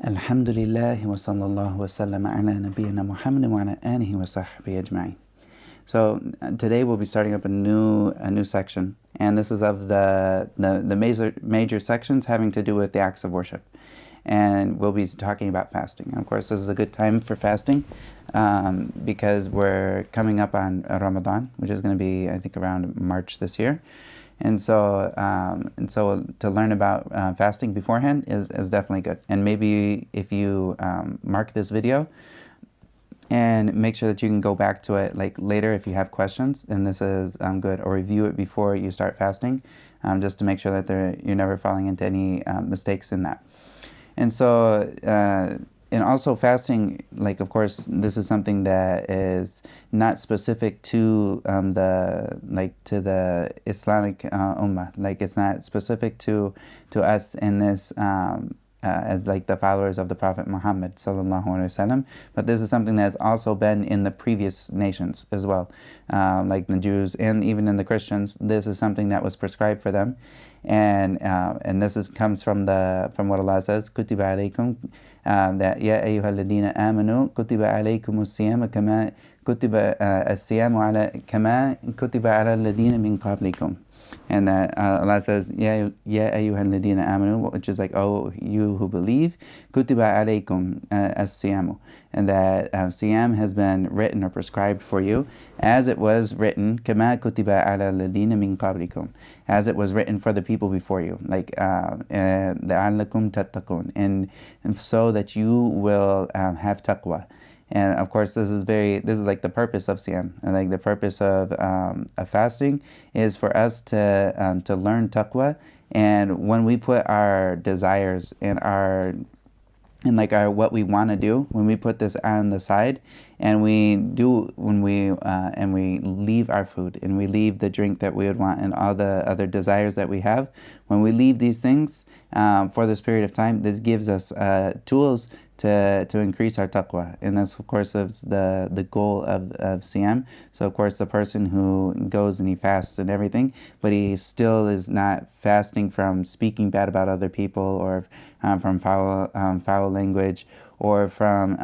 Alhamdulillah wa sallallahu wa sallam ala nabiyyina Muhammad wa ala alihi wa sahbihi ajma'in. So today we'll be starting up a new section, and this is of the major sections having to do with the acts of worship, and we'll be talking about fasting. And of course, this is a good time for fasting because we're coming up on Ramadan, which is going to be, I think, around March this year. And so to learn about fasting beforehand is definitely good. And maybe if you mark this video and make sure that you can go back to it like later if you have questions, then this is good. Or review it before you start fasting, just to make sure that you're never falling into any mistakes in that. And so and also fasting, like, of course, this is something that is not specific to the Islamic ummah. Like, it's not specific to us in this as like the followers of the Prophet Muhammad sallallahu alaihi wasallam. But this is something that's also been in the previous nations as well, like the Jews and even in the Christians. This is something that was prescribed for them, and this comes from what Allah says, "Kutiba alaykum." That ya ayyuhalladhina amanu kutiba alaykumus siyam kama kutiba as-siyamu ala kama kutiba ala alladhina min qablikum. And that Allah says, ya ayyuhalladhina amanu, which is like, oh, you who believe, kutiba alaykum as-siyamu, and that siyam has been written or prescribed for you as it was written, kama kutiba ala alladhina min qablikum, as it was written for the people before you, like la'allakum tattaqun, and so that you will have taqwa. And of course, this is like the purpose of siyam, and like the purpose of fasting is for us to learn taqwa. And when we put our desires and what we want to do, when we put this on the side, and we leave our food and we leave the drink that we would want and all the other desires that we have, when we leave these things for this period of time, this gives us tools to increase our taqwa. And that's, of course, the goal of siyam. So of course, the person who goes and he fasts and everything, but he still is not fasting from speaking bad about other people, or from foul language, or from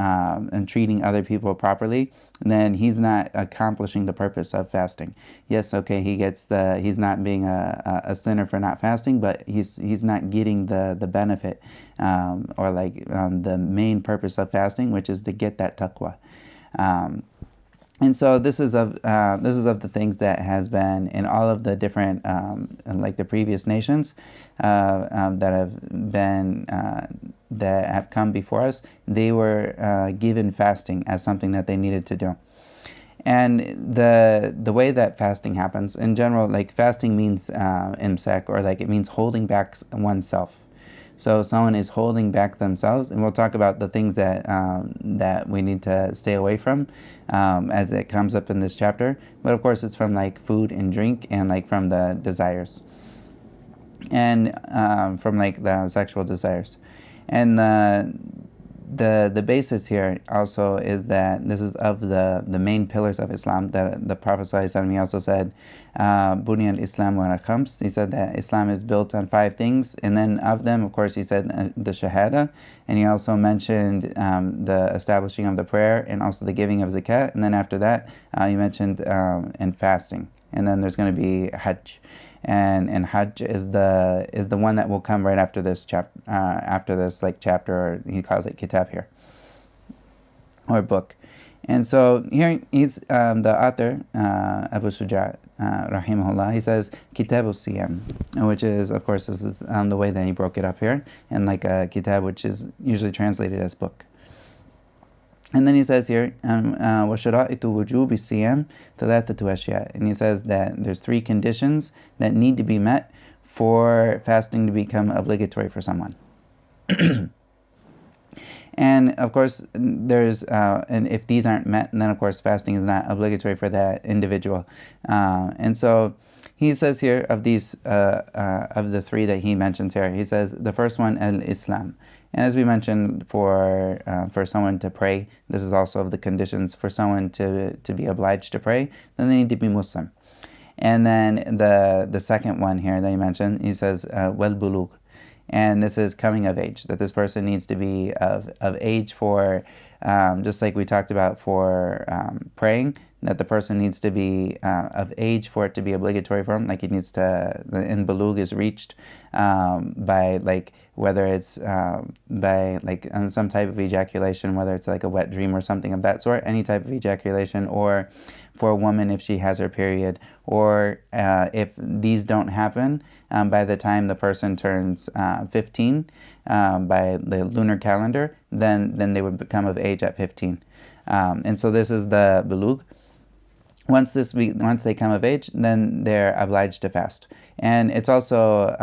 treating other people properly, then he's not accomplishing the purpose of fasting. Yes, okay, he's not being a sinner for not fasting, but he's not getting the benefit or the main purpose of fasting, which is to get that taqwa. And so this is of the things that has been in all of the different like the previous nations that have come before us. They were given fasting as something that they needed to do. And the way that fasting happens in general, like fasting means imsak, or like it means holding back oneself. So someone is holding back themselves, and we'll talk about the things that we need to stay away from as it comes up in this chapter. But of course, it's from like food and drink, and like from the desires, and from like the sexual desires. And the basis here also is that this is of the main pillars of Islam. That the Prophet ﷺ, he also said, "Bunya al-Islam ala khams." He said that Islam is built on 5 things, and then of them, of course, he said the shahada, and he also mentioned the establishing of the prayer, and also the giving of zakah, and then after that, he mentioned and fasting, and then there's going to be hajj. And Hajj is the one that will come right after this chapter, or he calls it kitab here, or book. And so here he's the author, Abu Shujaa, rahimahullah. He says kitab siyam, which is, of course, this is the way that he broke it up here, and like a kitab, which is usually translated as book. And then he says here, وَشَرَائِطُ وُجُوبِ الصِّيَامِ ثَلَاثَةُ أَشْيَاء. And he says that there's 3 conditions that need to be met for fasting to become obligatory for someone. And of course, there's and if these aren't met, then of course fasting is not obligatory for that individual. And so he says here of these of the 3 that he mentions here, he says the first one, al-Islam. And as we mentioned, for someone to pray, this is also of the conditions for someone to be obliged to pray, then they need to be Muslim. And then the second one here that he mentioned, he says wal bulugh. And this is coming of age, that this person needs to be of age for, just like we talked about for praying, that the person needs to be of age for it to be obligatory for him. Like he needs to, in bulugh is reached by like, whether it's by like some type of ejaculation, whether it's like a wet dream or something of that sort, any type of ejaculation, or for a woman if she has her period, or if these don't happen by the time the person turns 15 by the lunar calendar, then they would become of age at 15. And so this is the bulugh. Once they come of age, then they're obliged to fast. And it's also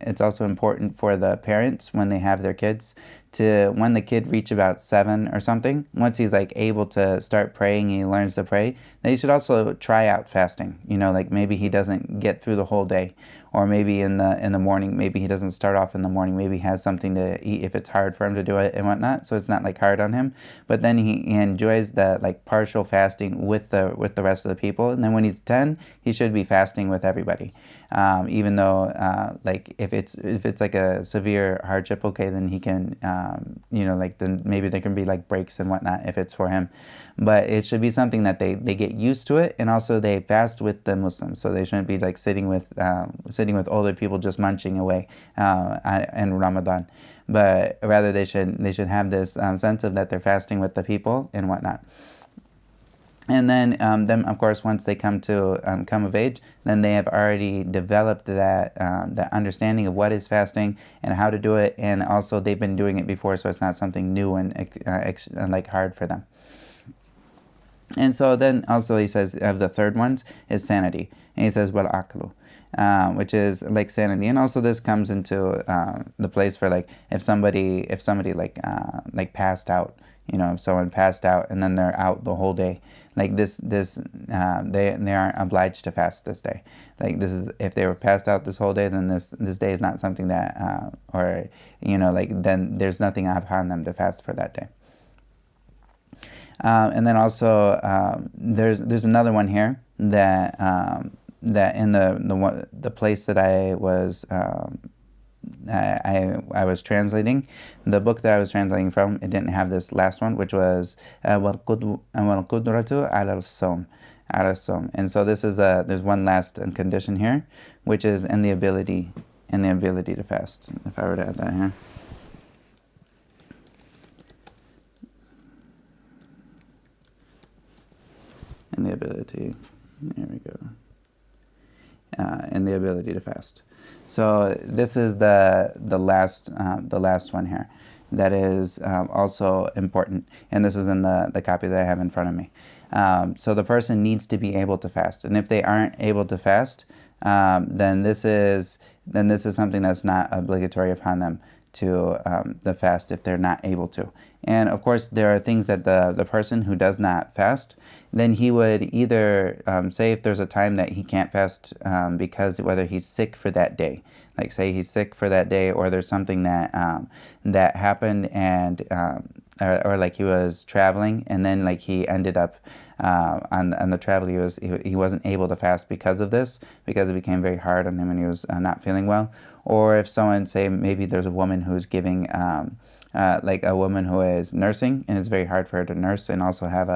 it's also important for the parents when they have their kids to, when the kid reach about 7 or something, once he's like able to start praying, he learns to pray, then he should also try out fasting. Like maybe he doesn't get through the whole day, or maybe in the morning, maybe he doesn't start off in the morning, maybe he has something to eat if it's hard for him to do it and whatnot, so it's not like hard on him, but then he enjoys the like partial fasting with the rest of the people. And then when he's 10, he should be fasting with everybody, even though like if it's like a severe hardship, okay, then he can then maybe there can be like breaks and whatnot if it's for him, but it should be something that they get used to it, and also they fast with the Muslims, so they shouldn't be like sitting with older people just munching away in Ramadan, but rather they should have this sense of that they're fasting with the people and whatnot. And then of course, once they come of age, then they have already developed that understanding of what is fasting and how to do it, and also they've been doing it before, so it's not something new and like hard for them. And so then also he says of the third ones is sanity, and he says wal aqlu, which is like sanity. And also this comes into the place for like if somebody like passed out, if someone passed out and then they're out the whole day, like they aren't obliged to fast this day. Like this is, if they were passed out this whole day, then this day is not something that then there's nothing upon them to fast for that day. And then also there's another one here that in the place that I was I was translating, the book that I was translating from, it didn't have this last one, which was وَالْقُدْرَةُ عَلَى الصَّوْمِ. And so this is there's one last condition here, which is in the ability to fast. If I were to add that here. And the ability, there we go. And the ability to fast. So this is the last one here that is also important, and this is in the copy that I have in front of me. So the person needs to be able to fast, and if they aren't able to fast, then this is something that's not obligatory upon them to the fast if they're not able to. And of course, there are things that the person who does not fast, then he would either say if there's a time that he can't fast because whether he's sick for that day, like say he's sick for that day, or there's something that happened, and or like he was traveling and then like he ended up on the travel, he wasn't able to fast because of this, because it became very hard on him and he was not feeling well. Or if someone, say maybe there's a woman who's giving like a woman who is nursing, and it's very hard for her to nurse and also have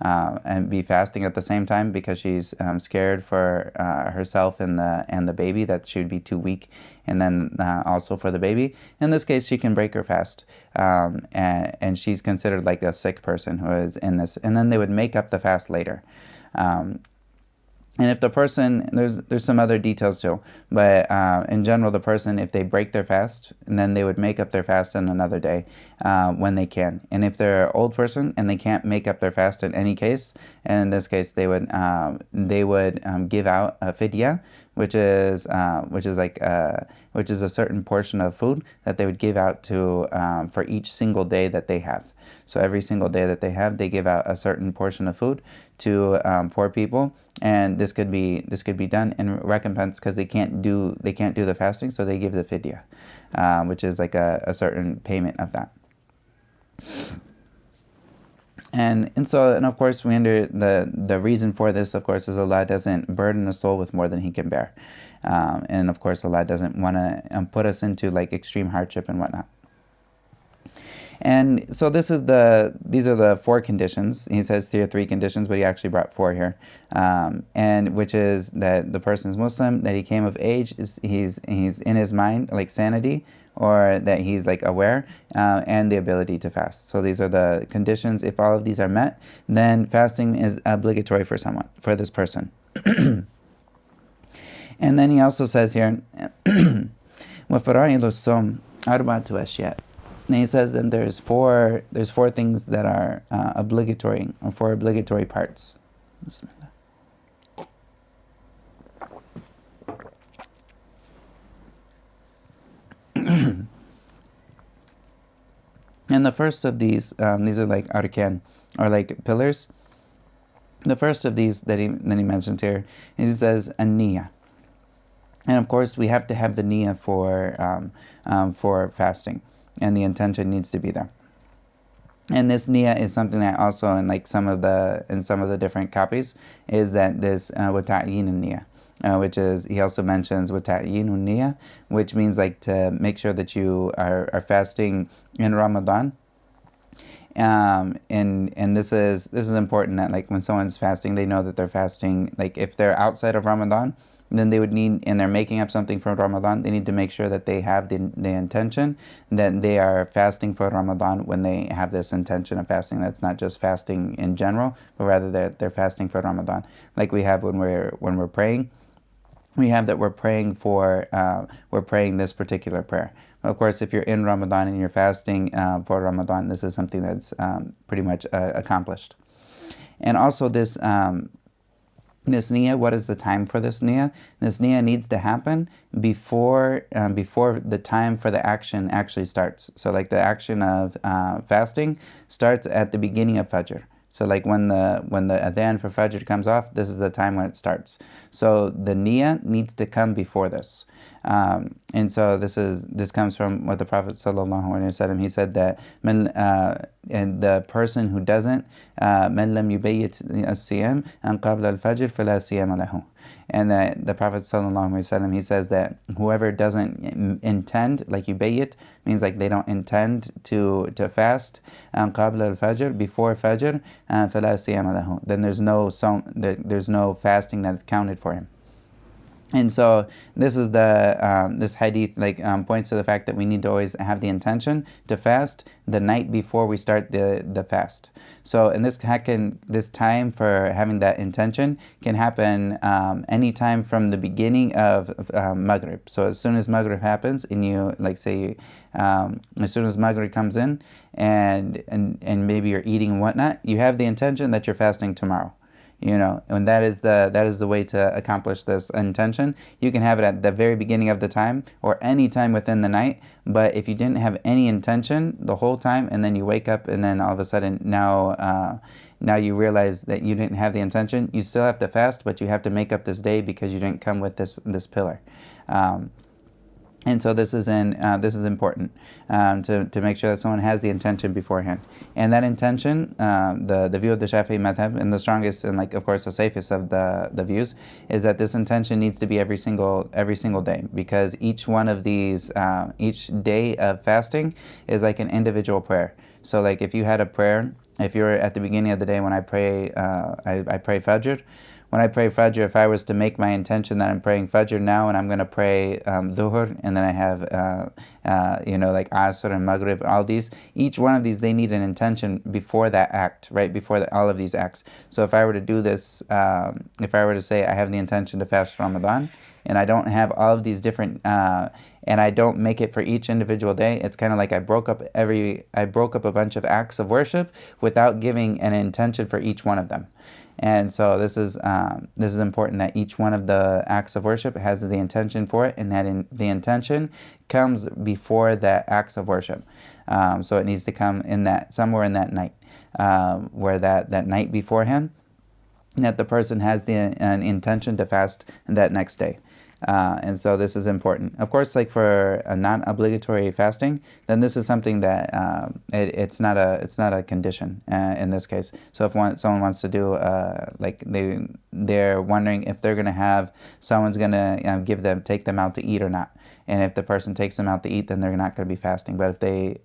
and be fasting at the same time because she's scared for herself and the baby, that she would be too weak, and then also for the baby. In this case, she can break her fast, and she's considered like a sick person who is in this, and then they would make up the fast later. And if the person, there's some other details too, but in general, the person, if they break their fast, and then they would make up their fast in another day when they can. And if they're an old person and they can't make up their fast in any case, and in this case, they would give out a fidya, which is a certain portion of food that they would give out to for each single day that they have. So every single day that they have, they give out a certain portion of food to poor people, and this could be done in recompense because they can't do the fasting, so they give the fidya, which is like a certain payment of that. And of course the reason for this, of course, is Allah doesn't burden a soul with more than he can bear. And of course, Allah doesn't want to put us into like extreme hardship and whatnot. And so these are the 4 conditions. He says there are 3 conditions, but he actually brought 4 here. And which is that the person is Muslim, that he came of age, he's in his mind, like sanity, or that he's like aware, and the ability to fast. So these are the conditions. If all of these are met, then fasting is obligatory for this person. And then he also says here, وَفَرَائِضُ الصَّوْمِ أَرْبَعَةُ أَشْيَاء. And he says that there's four things that are obligatory, or 4 obligatory parts. Bismillah. And the first of these are like arkan, or like pillars. The first of these that he mentions here, he says an-niyah. And of course, we have to have the niyah for fasting, and the intention needs to be there. And this niyah is something that also in like some of the different copies is that this وَتَعْيِينُ النِّيَّةِ, which is, he also mentions وَتَعْيِينُ النِّيَّةِ, which means like to make sure that you are fasting in Ramadan. And this is important, that like when someone's fasting, they know that they're fasting. Like if they're outside of Ramadan, then they would need, and they're making up something for Ramadan, they need to make sure that they have the intention that they are fasting for Ramadan when they have this intention of fasting. That's not just fasting in general, but rather that they're fasting for Ramadan. Like we have when we're praying, we have that we're praying this particular prayer. Of course, if you're in Ramadan and you're fasting for Ramadan, this is something that's pretty much accomplished. And also this niyah, what is the time for this niyah? This niyah needs to happen before the time for the action actually starts. So like the action of fasting starts at the beginning of Fajr. So like when the adhan for Fajr comes off, this is the time when it starts. So the niyah needs to come before this. And so this comes from what the Prophet ﷺ, he said that and the person who doesn't مَنْ لَمْ يُبَيِّتْ الصِّيَامِ أَنْ قَبْلَ الْفَجْرِ فَلَا صِيَامَ لَهُ. And that the Prophet ﷺ, he says that whoever doesn't intend, like yubayyit, means like they don't intend to fast قَبْلَ الْفَجْرِ, before Fajr, فَلَا صِيَامَ لَهُ, then there's no fasting that is counted for him. And so this is this hadith points to the fact that we need to always have the intention to fast the night before we start the fast. So in this time for having that intention can happen any time from the beginning of Maghrib. So as soon as Maghrib happens, and you as soon as Maghrib comes in, and maybe you're eating and whatnot, you have the intention that you're fasting tomorrow. And that is the way to accomplish this intention. You can have it at the very beginning of the time or any time within the night. But if you didn't have any intention the whole time, and then you wake up and then all of a sudden now you realize that you didn't have the intention, you still have to fast, but you have to make up this day because you didn't come with this pillar. And so this is important to make sure that someone has the intention beforehand. And that intention, the view of the Shafi'i madhab, and the strongest and of course the safest of the views, is that this intention needs to be every single day, because each one of these, each day of fasting is like an individual prayer. So like if you had a prayer, if you're at the beginning of the day when I pray, I pray Fajr. When I pray Fajr, if I was to make my intention that I'm praying Fajr now and I'm going to pray Dhuhr, and then I have, like Asr and Maghrib, all these, each one of these, they need an intention before that act, right? Before all of these acts. So if I were to do this, if I were to say I have the intention to fast Ramadan, and I don't have all of these different, and I don't make it for each individual day, it's kind of like I broke up a bunch of acts of worship without giving an intention for each one of them. And so this is important, that each one of the acts of worship has the intention for it, and that the intention comes before the acts of worship. So it needs to come somewhere in that night, where that night beforehand, that the person has an intention to fast that next day. And so this is important. Of course, like for a non-obligatory fasting, then this is something that it's not a condition in this case. So if someone wants to do like they're wondering if they're gonna have someone's gonna take them out to eat or not. And if the person takes them out to eat, then they're not going to be fasting. But if they,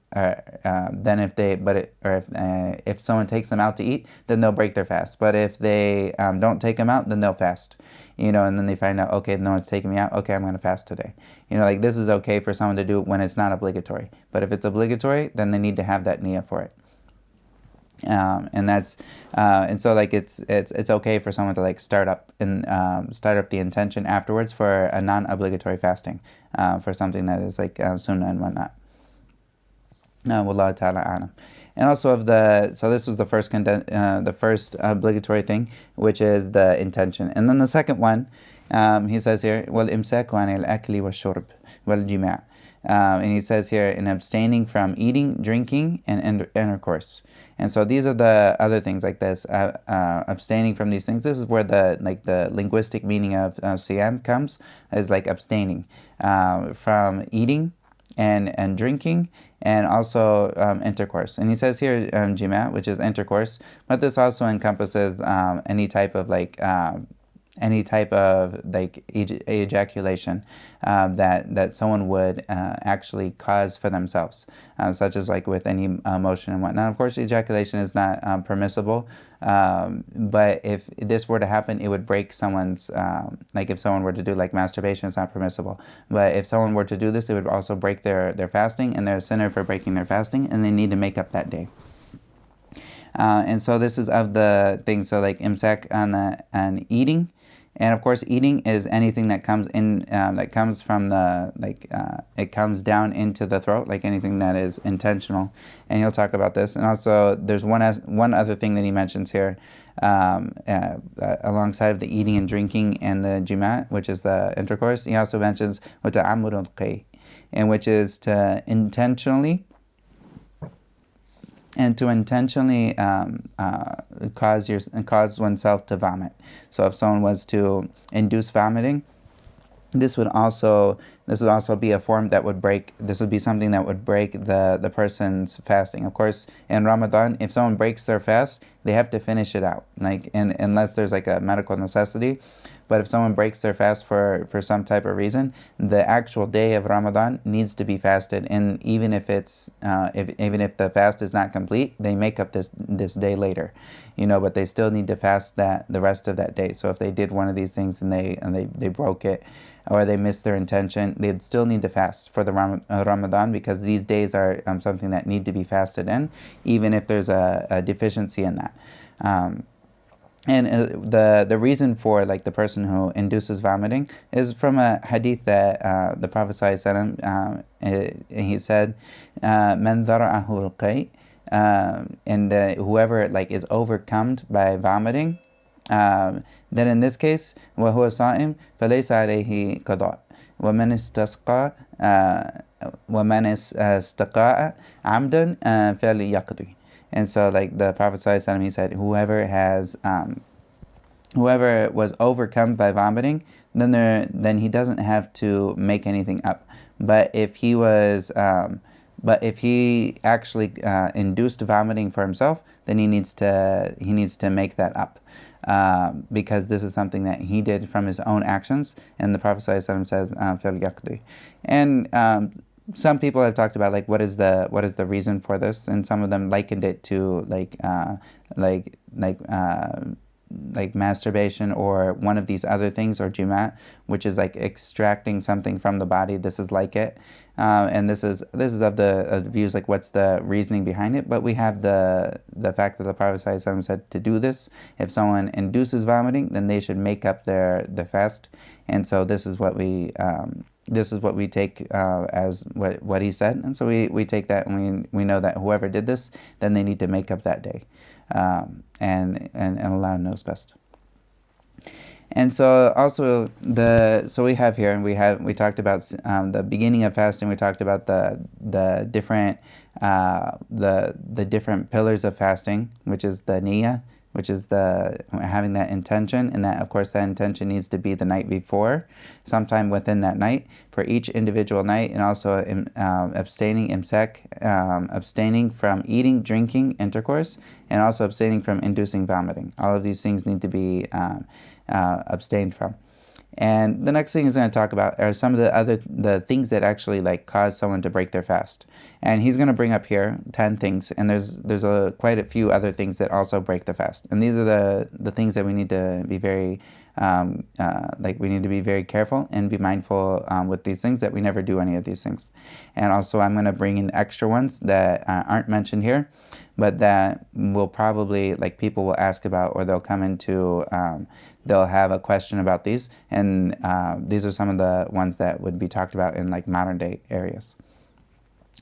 if someone takes them out to eat, then they'll break their fast. But if they don't take them out, then they'll fast. And then they find out, okay, no one's taking me out. Okay, I'm going to fast today. Like this is okay for someone to do when it's not obligatory. But if it's obligatory, then they need to have that niyyah for it. And so like it's okay for someone to like start up the intention afterwards for a non-obligatory fasting, for something that is like sunnah and whatnot. Wallahu ta'ala a'lam. And also so this was the first obligatory thing, which is the intention. And then the second one, he says here, wal imsaku anil akli wa shurb wal jima'. And he says here, in abstaining from eating, drinking, and intercourse. And so these are the other things like this, abstaining from these things. This is where the linguistic meaning of siyam comes, is like abstaining from eating and drinking, and also intercourse. And he says here jima', which is intercourse, but this also encompasses any type of ejaculation that someone would actually cause for themselves, such as like with any motion and whatnot. Of course, ejaculation is not permissible, but if this were to happen, it would break someone's, like if someone were to do like masturbation, it's not permissible. But if someone were to do this, it would also break their fasting, and they're a sinner for breaking their fasting, and they need to make up that day. And so this is of the things, so like imsak on eating. And of course, eating is anything that comes in, that comes from it comes down into the throat, like anything that is intentional. And he'll talk about this. And also, there's one other thing that he mentions here, alongside of the eating and drinking and the jima', which is the intercourse. He also mentions ta'ammud al-qay, and which is to intentionally cause oneself to vomit. So if someone was to induce vomiting, this would also be a form that would break. This would be something that would break the person's fasting. Of course, in Ramadan, if someone breaks their fast, they have to finish it out, unless there's like a medical necessity. But if someone breaks their fast for some type of reason, the actual day of Ramadan needs to be fasted. And even if even if the fast is not complete, they make up this day later, but they still need to fast the rest of that day. So if they did one of these things and they broke it, or they missed their intention, they'd still need to fast for the Ramadan, because these days are something that need to be fasted in, even if there's a deficiency in that. And the reason for like the person who induces vomiting is from a hadith that the Prophet ﷺ, he said, "Man dhara'ahu al-qay," and whoever like is overcome by vomiting, then in this case, وَهُوَ صَائِمٌ فَلَيْسَ عَلَيْهِ قَضَاءٌ وَمَنِ اسْتَقَاءَ عَمْدًا فَلْيَقْضِ. And so, like the Prophet ﷺ, he said, whoever was overcome by vomiting, then he doesn't have to make anything up. But if he actually induced vomiting for himself, then he needs to make that up, because this is something that he did from his own actions. And the Prophet ﷺ says, "فَلْيَقْضِ." And some people have talked about like what is the reason for this, and some of them likened it to like masturbation or one of these other things, or jima', which is like extracting something from the body. This is like it, and this is of the views like what's the reasoning behind it. But we have the fact that the Prophet ﷺ said to do this. If someone induces vomiting, then they should make up their fast. And so this is what we take as what he said. And so we take that, and we know that whoever did this, then they need to make up that day, and Allah knows best. And so also we have here, and we talked about the beginning of fasting. We talked about the different pillars of fasting, which is the niyyah, which is the having that intention, and that of course that intention needs to be the night before, sometime within that night for each individual night, and also abstaining imsak, abstaining from eating, drinking, intercourse, and also abstaining from inducing vomiting. All of these things need to be abstained from. And the next thing he's going to talk about are some of the things that actually like cause someone to break their fast. And he's going to bring up here 10 things, and there's quite a few other things that also break the fast. And these are the things that we need to be very we need to be very careful and be mindful with these things, that we never do any of these things. And also I'm going to bring in extra ones that aren't mentioned here, but that will probably, like, people will ask about, or they'll come into, they'll have a question about these. And these are some of the ones that would be talked about in like modern day areas.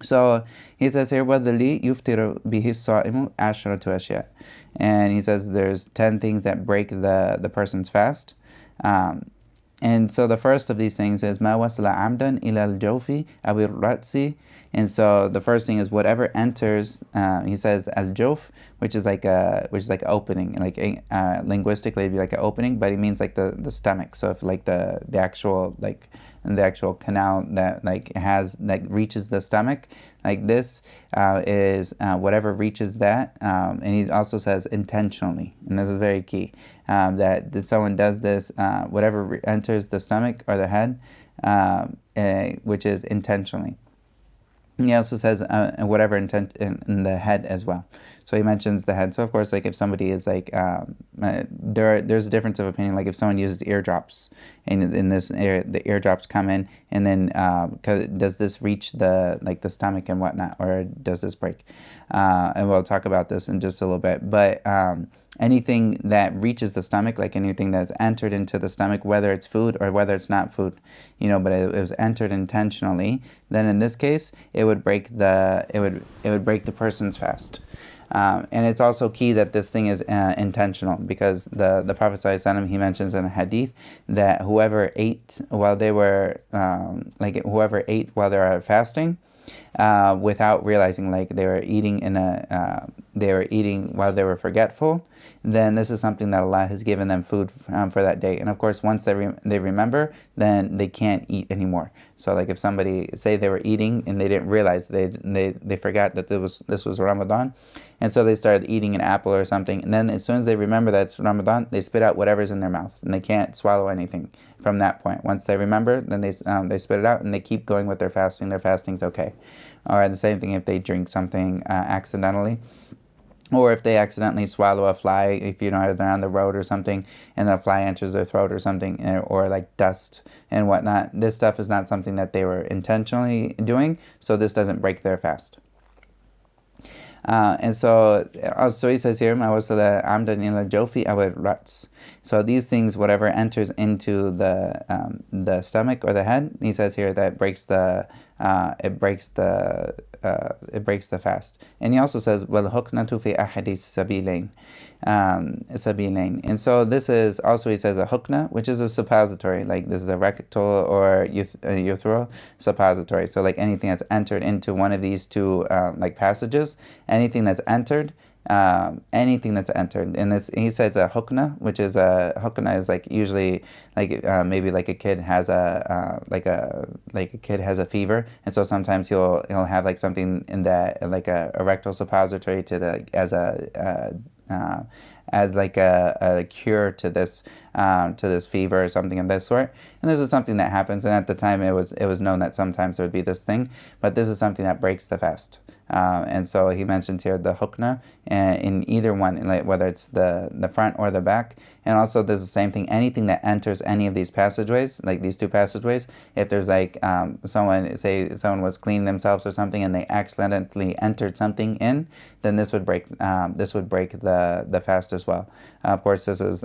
So he says here, وَالَّذِي يُفْتِرُ بِهِ الصَّائِمُ عَشْرَةُ أَشْيَاء. And he says there's 10 things that break the person's fast. And so the first of these things is مَا وَصَلَ عَمْدًا إِلَى الْجَوْفِ أَوِ الرَّأْسِ. And so the first thing is whatever enters, he says al-jawf, which is like opening, like linguistically it'd be like an opening, but it means like the stomach. So if like the actual canal that reaches the stomach, like this is whatever reaches that. And he also says intentionally, and this is very key, that someone does this, whatever enters the stomach or the head, which is intentionally. He also says whatever intent in the head as well. So he mentions the head. So of course, like if somebody is like, there's a difference of opinion. Like if someone uses eardrops, and in this area, the eardrops come in, and then does this reach the stomach and whatnot, or does this break? And we'll talk about this in just a little bit. But anything that reaches the stomach, like anything that's entered into the stomach, whether it's food or whether it's not food, but it was entered intentionally, then in this case it would break the person's fast. And it's also key that this thing is intentional, because the Prophet ﷺ, he mentions in a hadith that whoever ate while they were fasting, without realizing, like they were eating while they were forgetful, then this is something that Allah has given them food for that day. And of course, once they remember, then they can't eat anymore. So like if somebody say they were eating and they didn't realize, they forgot that this was Ramadan, and so they started eating an apple or something, and then as soon as they remember that it's Ramadan, they spit out whatever's in their mouth, and they can't swallow anything from that point. Once they remember, then they spit it out, and they keep going with their fasting. Their fasting's okay. Or the same thing if they drink something accidentally, or if they accidentally swallow a fly, if they're on the road or something, and the fly enters their throat or something, or like dust and whatnot. This stuff is not something that they were intentionally doing, so this doesn't break their fast. And so he says here, "Ma wasala amdan ila jofi aw rats." So these things, whatever enters into the stomach or the head, he says here that it breaks the fast. And he also says, "Wal huknatu fi ahadi sabilain." And so this is also, he says, a hukna, which is a suppository. Like this is a rectal or urethral suppository. So like anything that's entered into one of these two passages, anything that's entered. And this, he says a hukna, which is like usually like maybe like a kid has a kid has a fever, and so sometimes he'll have like something in that, like a rectal suppository as like a cure to this fever or something of this sort. And this is something that happens, and at the time it was known that sometimes there would be this thing, but this is something that breaks the fast. And so he mentions here the hukna in either one, like whether it's the front or the back. And also there's the same thing, anything that enters any of these passageways, like these two passageways, if there's like someone was cleaning themselves or something and they accidentally entered something in, then this would break the fast as well. Of course, this is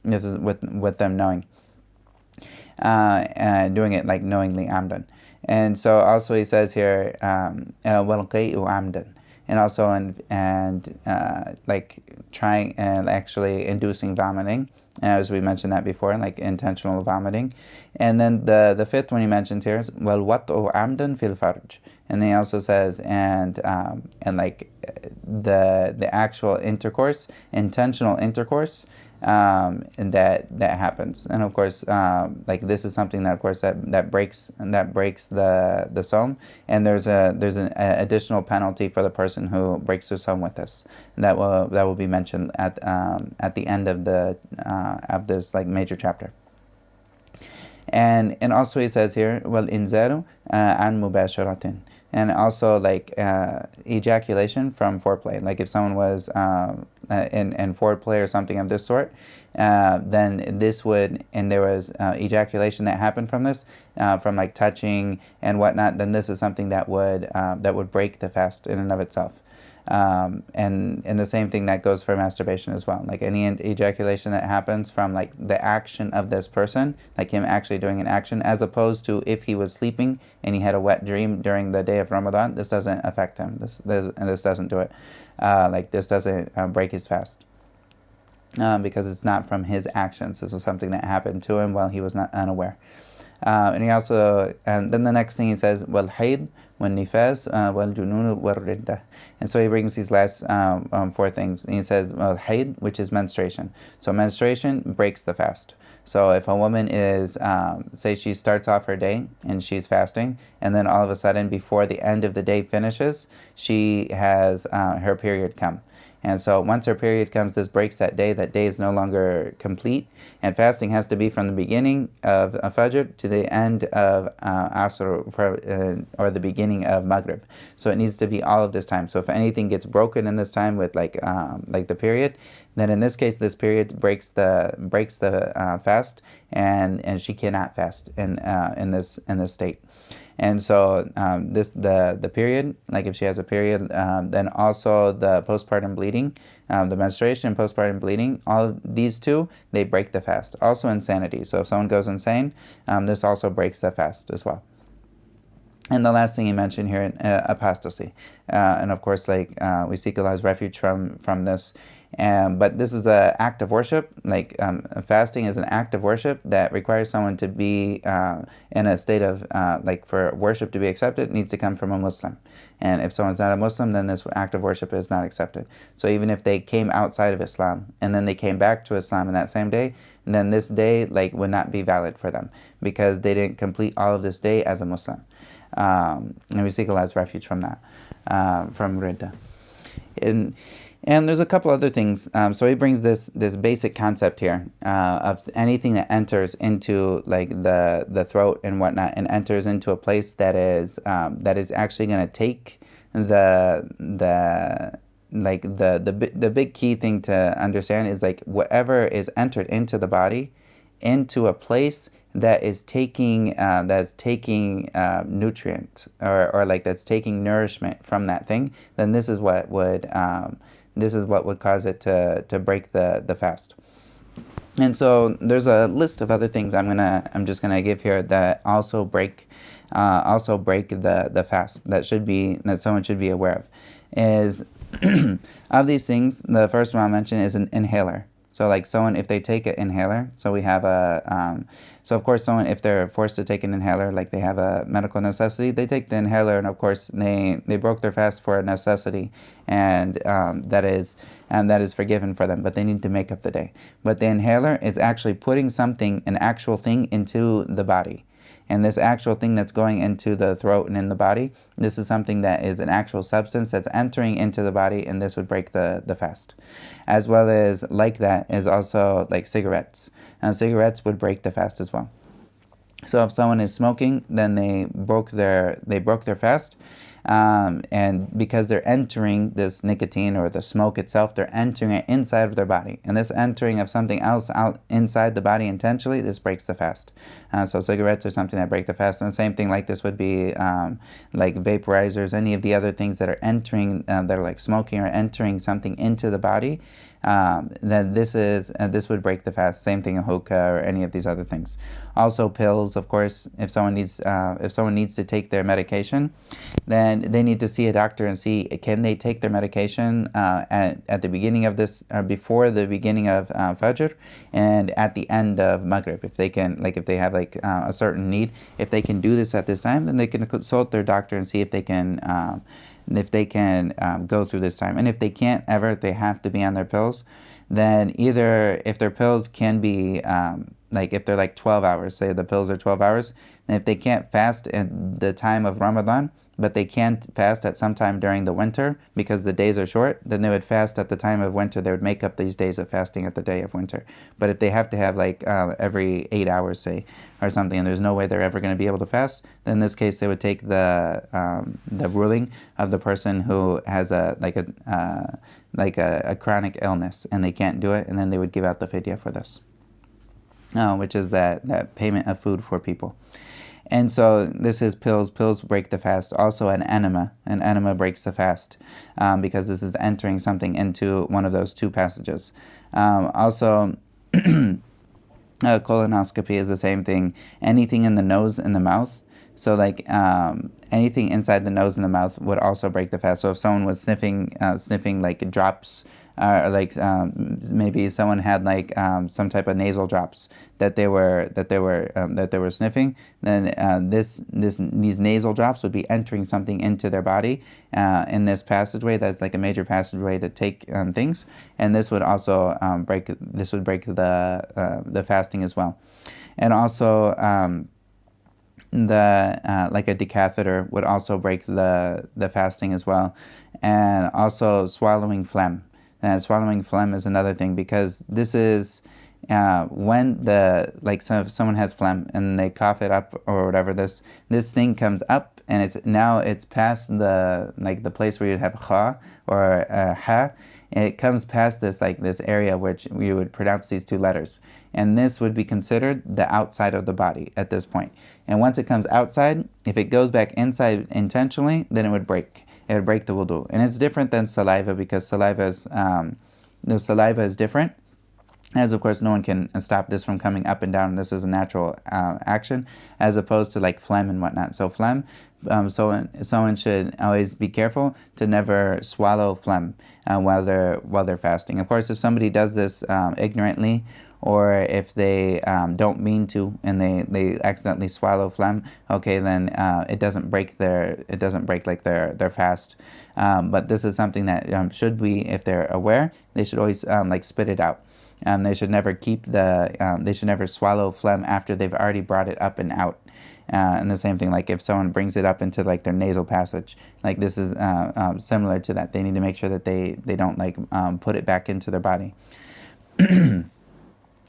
with them knowing, doing it like knowingly, amdan. And so also he says here, وَالْقَيْءُ عَمْدًا, and also like trying and actually inducing vomiting, as we mentioned that before, like intentional vomiting. And then the fifth one he mentions here is وَالْوَطْءُ عَمْدًا فِي الْفَرْجِ. And he also says and like the actual intercourse, intentional intercourse, and that happens. And of course, like this is something that of course that breaks the Sawm, and there's an additional penalty for the person who breaks the Sawm with this. And that will be mentioned at the end of this like major chapter. And also he says here, well, inzaru an mubasharatin, and also like ejaculation from foreplay. Like if someone was in foreplay or something of this sort, then this would, and there was ejaculation that happened from this, from like touching and whatnot, then this is something that would break the fast in and of itself. And the same thing that goes for masturbation as well. Like any ejaculation that happens from like the action of this person, like him actually doing an action, as opposed to if he was sleeping and he had a wet dream during the day of Ramadan, this doesn't affect him. This doesn't do it. Like this doesn't break his fast. Because it's not from his actions. This was something that happened to him while he was not unaware. And he also, and then the next thing he says, wal hayd, wal nifas, wal junun, wal ridda. And so he brings these last 4 things. And he says, wal hayd, which is menstruation. So menstruation breaks the fast. So if a woman is, say she starts off her day and she's fasting, and then all of a sudden before the end of the day finishes, she has her period come. And so once her period comes, this breaks that day. That day is no longer complete. And fasting has to be from the beginning of Fajr to the end of Asr, or the beginning of Maghrib. So it needs to be all of this time. So if anything gets broken in this time with like the period, then in this case, this period breaks the fast, and she cannot fast in this state. And so the period, like if she has a period, then also the postpartum bleeding, the menstruation and postpartum bleeding, all of these two, they break the fast. Also insanity. So if someone goes insane, this also breaks the fast as well. And the last thing he mentioned here, apostasy. And of course, like we seek Allah's refuge from this. But this is an act of worship. Like fasting is an act of worship that requires someone to be in a state of, like for worship to be accepted, it needs to come from a Muslim. And if someone's not a Muslim, then this act of worship is not accepted. So even if they came outside of Islam and then they came back to Islam in that same day, then this day like would not be valid for them because they didn't complete all of this day as a Muslim. And we seek Allah's refuge from that, from Ridda. And there's a couple other things. So he brings this basic concept here of anything that enters into like the throat and whatnot, and enters into a place that is actually going to take the big key thing to understand is like whatever is entered into the body, into a place that is taking nutrient or like that's taking nourishment from that thing, then this is what would cause it to break the fast. And so there's a list of other things I'm just gonna give here that also break the fast that someone should be aware of. Is of these things, the first one I'll mention is an inhaler. So like someone, if they take an inhaler, so we have so of course someone, if they're forced to take an inhaler, like they have a medical necessity, they take the inhaler, and of course they broke their fast for a necessity, and that is forgiven for them, but they need to make up the day. But the inhaler is actually putting an actual thing into the body. And this actual thing that's going into the throat and in the body, this is something that is an actual substance that's entering into the body, and this would break the fast. As well as like that is also like cigarettes. And cigarettes would break the fast as well. So if someone is smoking, then they broke their fast. And because they're entering this nicotine or the smoke itself, they're entering it inside of their body. And this entering of something else out inside the body intentionally, this breaks the fast. So cigarettes are something that break the fast. And the same thing like this would be like vaporizers, any of the other things that are entering, that are like smoking or entering something into the body. Then this would break the fast. Same thing in hookah or any of these other things. Also pills, of course, if someone needs to take their medication, then they need to see a doctor and see, can they take their medication at the beginning of this, before the beginning of Fajr, and at the end of Maghrib. If they can, like if they have like a certain need, if they can do this at this time, then they can consult their doctor and see if they can if they can go through this time. And if they can't ever, they have to be on their pills, then either if their pills can be like if they're like 12 hours, say the pills are 12 hours, and if they can't fast at the time of Ramadan, but they can fast at some time during the winter because the days are short, then they would fast at the time of winter. They would make up these days of fasting at the day of winter. But if they have to have like every 8 hours, say, or something, and there's no way they're ever going to be able to fast, then in this case they would take the ruling of the person who has a chronic illness and they can't do it, and then they would give out the fidya for this, which is that payment of food for people. And so this is pills. Pills break the fast. Also an enema. An enema breaks the fast because this is entering something into one of those two passages. Also, colonoscopy is the same thing. Anything in the nose and the mouth. So like anything inside the nose and the mouth would also break the fast. So if someone was sniffing like drops, or like maybe someone had like some type of nasal drops that they were sniffing, then these nasal drops would be entering something into their body in this passageway. That's like a major passageway to take things, and this would also break the fasting as well. And also like a decatheter would also break the fasting as well, and also swallowing phlegm. And swallowing phlegm is another thing, because this is when if someone has phlegm and they cough it up or whatever, this thing comes up and it's past the place where you'd have kha or ha. It comes past this area which we would pronounce these two letters, and this would be considered the outside of the body at this point. And once it comes outside, if it goes back inside intentionally, then it would break. It would break the wudu. And it's different than saliva, because saliva is different, as of course no one can stop this from coming up and down. This is a natural action, as opposed to like phlegm and whatnot. So phlegm, someone should always be careful to never swallow phlegm while they're fasting. Of course, if somebody does this ignorantly, or if they don't mean to and they accidentally swallow phlegm, okay, then it doesn't break their fast. But this is something that if they're aware, they should always spit it out. They should never they should never swallow phlegm after they've already brought it up and out. And the same thing, like if someone brings it up into like their nasal passage, like this is similar to that. They need to make sure that they don't put it back into their body.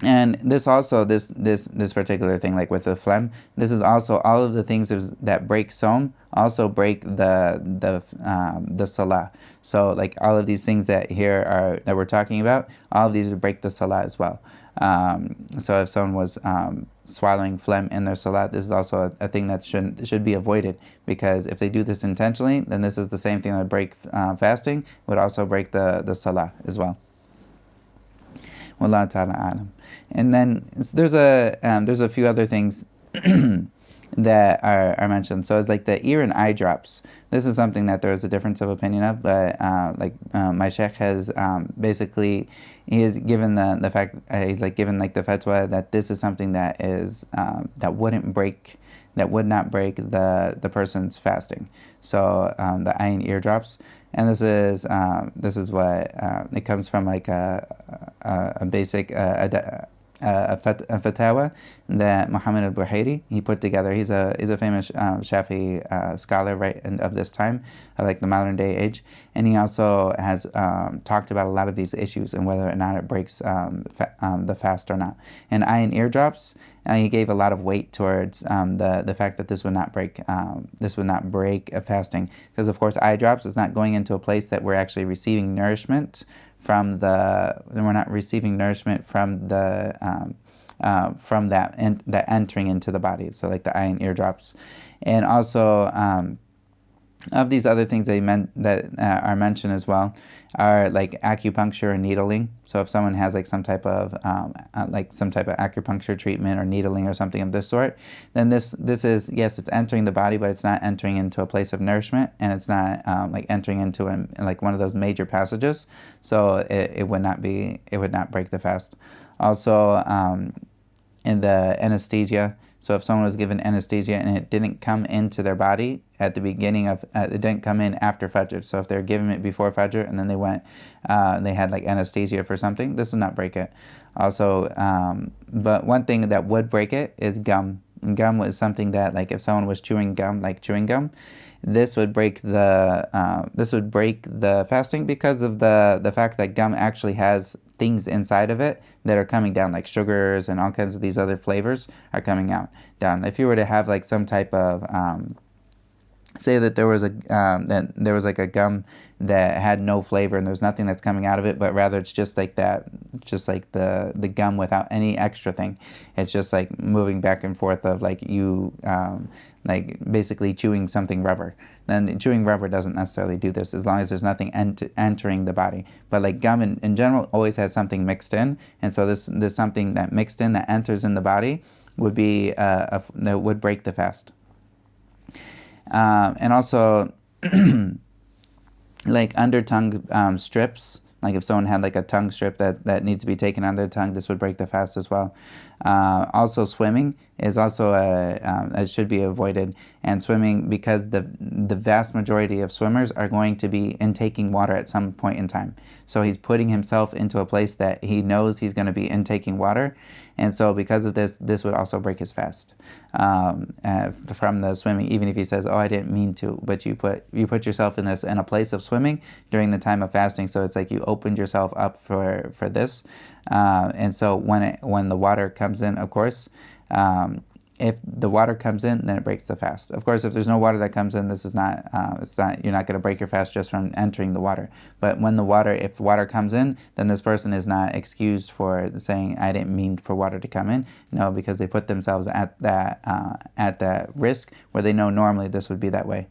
And this also, this particular thing, like with the phlegm, this is also all of the things that break som also break the salah. So like all of these things that we're talking about, all of these would break the salah as well. So if someone was swallowing phlegm in their salah, this is also a thing that should be avoided, because if they do this intentionally, then this is the same thing that would break fasting, would also break the salah as well. Wallahu ta'ala alam. And then there's a few other things that are mentioned. So it's like the ear and eye drops. This is something that there is a difference of opinion of, but my sheikh has basically, he has given the fact, he's given the fatwa that this is something that is that would not break the person's fasting. So the eye and ear drops. And this is what it comes from, like a basic fatwa that Muhammad al-Buhairi, he put together. He's a famous Shafi'i scholar, right, of this time, like the modern day age, and he also has talked about a lot of these issues and whether or not it breaks the fast or not. And eye and ear drops, he gave a lot of weight towards the fact that this would not break a fasting, because of course eye drops is not going into a place that we're actually receiving nourishment from we're not receiving nourishment from that entering into the body. So like the eye and ear drops, and also of these other things that are mentioned as well are like acupuncture and needling. So if someone has like some type of acupuncture treatment or needling or something of this sort, then this is, yes, it's entering the body, but it's not entering into a place of nourishment, and it's not entering into one of those major passages. So it would not break the fast. Also, in the anesthesia. So if someone was given anesthesia and it didn't come into their body at the beginning of, it didn't come in after Fajr. So if they're giving it before Fajr and then they went, they had like anesthesia for something, this would not break it. Also, but one thing that would break it is gum. Gum was something that, like, if someone was chewing gum, like chewing gum, this would break the fasting, because of the fact that gum actually has things inside of it that are coming down, like sugars and all kinds of these other flavors are coming out down. If you were to have like some type of say that there was like a gum that had no flavor and there's nothing that's coming out of it, but rather it's just like that, just like the gum without any extra thing. It's just like moving back and forth of like you like basically chewing something rubber. Then chewing rubber doesn't necessarily do this, as long as there's nothing entering the body. But like gum in general always has something mixed in, and so this something that mixed in that enters in the body would be that would break the fast. And also like under tongue strips, like if someone had like a tongue strip that needs to be taken on their tongue, this would break the fast as well. Also swimming is also it should be avoided. And swimming, because the vast majority of swimmers are going to be intaking water at some point in time. So he's putting himself into a place that he knows he's going to be intaking water. And so because of this would also break his fast from the swimming, even if he says, oh, I didn't mean to, but you put yourself in a place of swimming during the time of fasting. So it's like you opened yourself up for this. And so when the water comes in, of course, if the water comes in, then it breaks the fast. Of course, if there's no water that comes in, this is not, you're not going to break your fast just from entering the water. But if water comes in, then this person is not excused for saying, I didn't mean for water to come in. No, because they put themselves at that risk where they know normally this would be that way.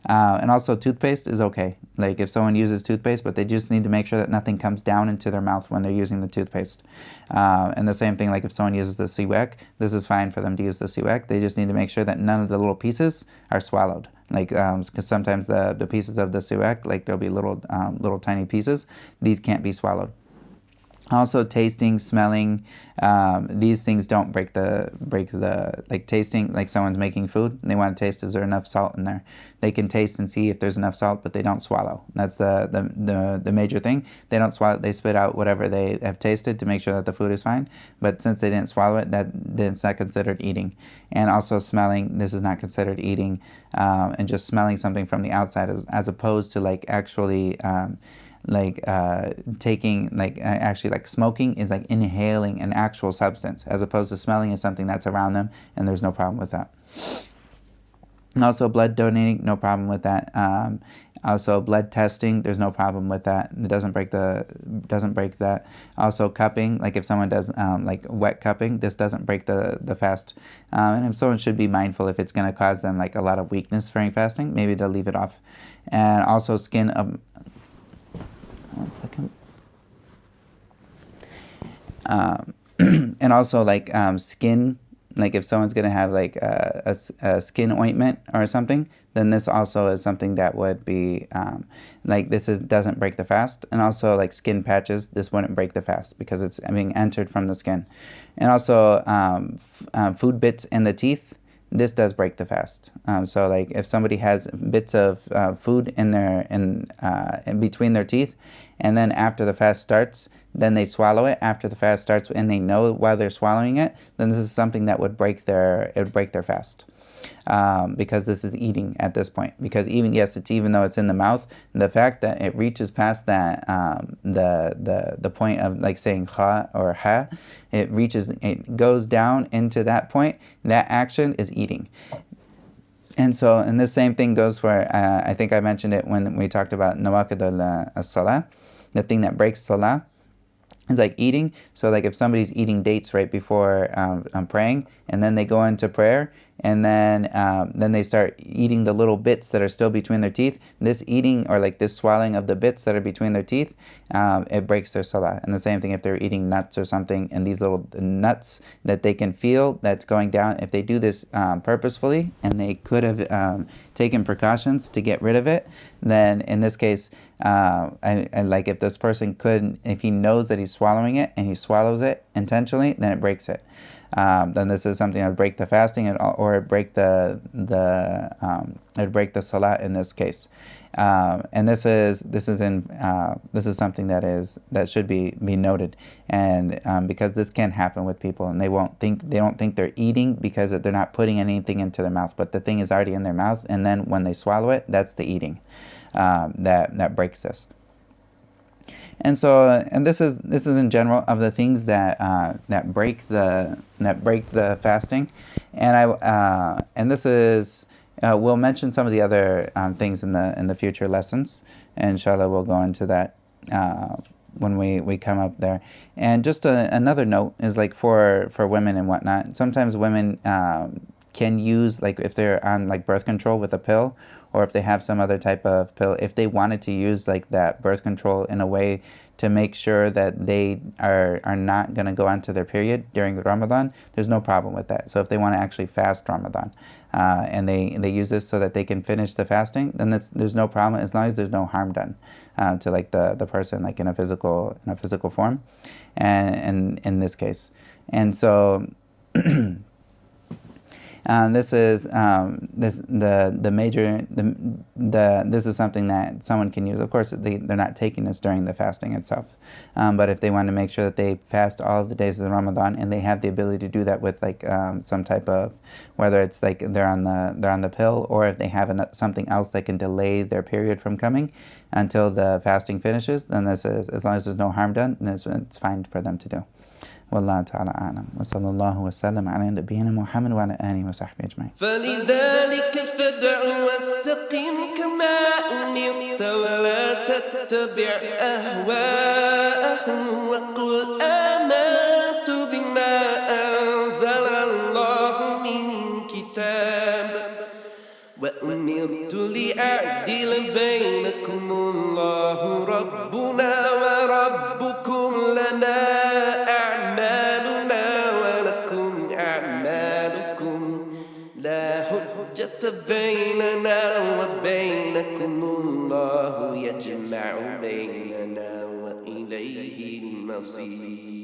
And also toothpaste is okay. Like if someone uses toothpaste, but they just need to make sure that nothing comes down into their mouth when they're using the toothpaste. And the same thing, like if someone uses the siwak, this is fine for them to use the siwak. They just need to make sure that none of the little pieces are swallowed. Like, because sometimes the pieces of the siwak, like there'll be little tiny pieces. These can't be swallowed. Also, tasting, smelling, these things don't break the like tasting, like someone's making food and they want to taste, is there enough salt in there? They can taste and see if there's enough salt, but they don't swallow. That's the major thing. They don't swallow. They spit out whatever they have tasted to make sure that the food is fine. But since they didn't swallow it, it's not considered eating. And also smelling, this is not considered eating. And just smelling something from the outside as opposed to like actually taking, like actually like smoking is like inhaling an actual substance, as opposed to smelling is something that's around them, and there's no problem with that. Also blood donating, no problem with that. Also blood testing, there's no problem with that. It doesn't break that. Also cupping, like if someone does like wet cupping, this doesn't break the fast. And if someone should be mindful, if it's going to cause them like a lot of weakness during fasting, maybe they'll leave it off. And also skin of 1 second. And also like skin, like if someone's going to have like a skin ointment or something, then this also is something that would be like doesn't break the fast. And also like skin patches, this wouldn't break the fast because it's being entered from the skin. And also food bits in the teeth, this does break the fast. So like if somebody has bits of food in between their teeth, and then after the fast starts, then they swallow it after the fast starts, and they know while they're swallowing it, then this is something that would break their fast. Because this is eating at this point. Because even though it's in the mouth, the fact that it reaches past that the point of like saying ha or ha, it goes down into that point. That action is eating. And so, and the same thing goes for I think I mentioned it when we talked about nawaqid al-salah, the thing that breaks salah. It's like eating. So like if somebody's eating dates right before praying, and then they go into prayer, and then they start eating the little bits that are still between their teeth. This eating, or like this swallowing of the bits that are between their teeth, it breaks their salah. And the same thing if they're eating nuts or something, and these little nuts that they can feel that's going down, if they do this purposefully, and they could have taken precautions to get rid of it, then in this case, like if this person if he knows that he's swallowing it and he swallows it intentionally, then it breaks it. then this is something that would break the fasting, or it break it would break the salat in this case. And this is something that should be noted, and because this can happen with people, and they don't think they're eating because they're not putting anything into their mouth, but the thing is already in their mouth, and then when they swallow it, that's the eating that breaks this. And so, and this is in general of the things that break the fasting, and this is. We'll mention some of the other things in the future lessons, and inshallah we'll go into that when we come up there. And just another note is like for women and whatnot. Sometimes women can use, like if they're on like birth control with a pill, or if they have some other type of pill, if they wanted to use like that birth control in a way to make sure that they are not going to go onto their period during Ramadan, there's no problem with that. So if they want to actually fast Ramadan, and they use this so that they can finish the fasting, then there's no problem, as long as there's no harm done to like the person, like in a physical form, and in this case. And so this is this is something that someone can use. Of course, they're not taking this during the fasting itself, but if they want to make sure that they fast all of the days of the Ramadan, and they have the ability to do that with like some type of, whether it's like they're on the pill, or if they have something else that can delay their period from coming until the fasting finishes, then this is, as long as there's no harm done, then it's fine for them to do. والله تعالى أعلم وصلى الله وسلم على نبينا محمد وعلى آله وصحبه أجمعين. فلذلك فادع واستقم كما أمرت ولا تتبع أهواءهم وقل آمنت بما أنزل الله من كتاب وأمرت لأعدل بينكم الله ربنا وربكم لنا بيننا وبينكم الله يجمع بيننا وإليه المصير.